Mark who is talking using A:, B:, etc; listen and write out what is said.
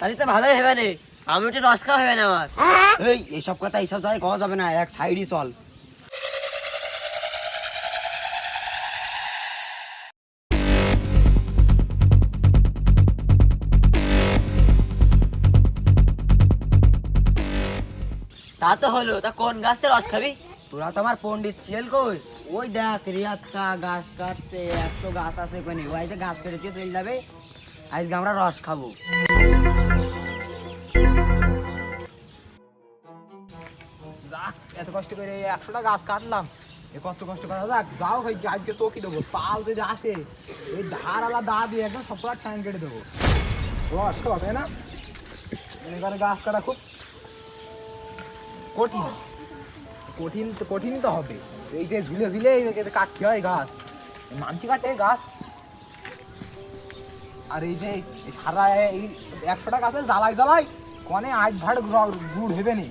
A: তাহলে তো ভালোই হবে রে, আমি একটু রস খাওয়া হবে না আমার।
B: এই এইসব কথা এইসব জায়গায় কওয়া যাবে না, এক সাইডই চল।
A: তা তো হলো, তা কোন গাছ থেকে রস খাবি?
B: তোরা তো আমার পণ্ডিত ছিলেন কোষ, ওই দেখ রিয়াদ চা গাছ কাটছে, 100 গাছ আছে কোনে, ওই যে গাছ কেটে চলে যাবে, আজকে আমরা রস খাবো।
C: যাক, এত কষ্ট করে 100টা গাছ কাটলাম, এ কত কষ্ট করা যাক, যাও ভাই আজকে চৌকি দেবো, পাল যদি আসে এই ধারালা দা দিয়ে একদম সবটা ঠ্যাং কেটে দেবো। রস খাওয়া তাই না? এখানে গাছ কাটা খুব কঠিন, কঠিন তো কঠিন তো হবে। এই যে ঝুলে ঝুলে কাটতে হয় গাছ, মানসি কাটে গাছ। আর এই যে সারা এই 100টা গাছের জ্বালাই জ্বালাই কনে আজ ভাড় গুড় হেবে নি।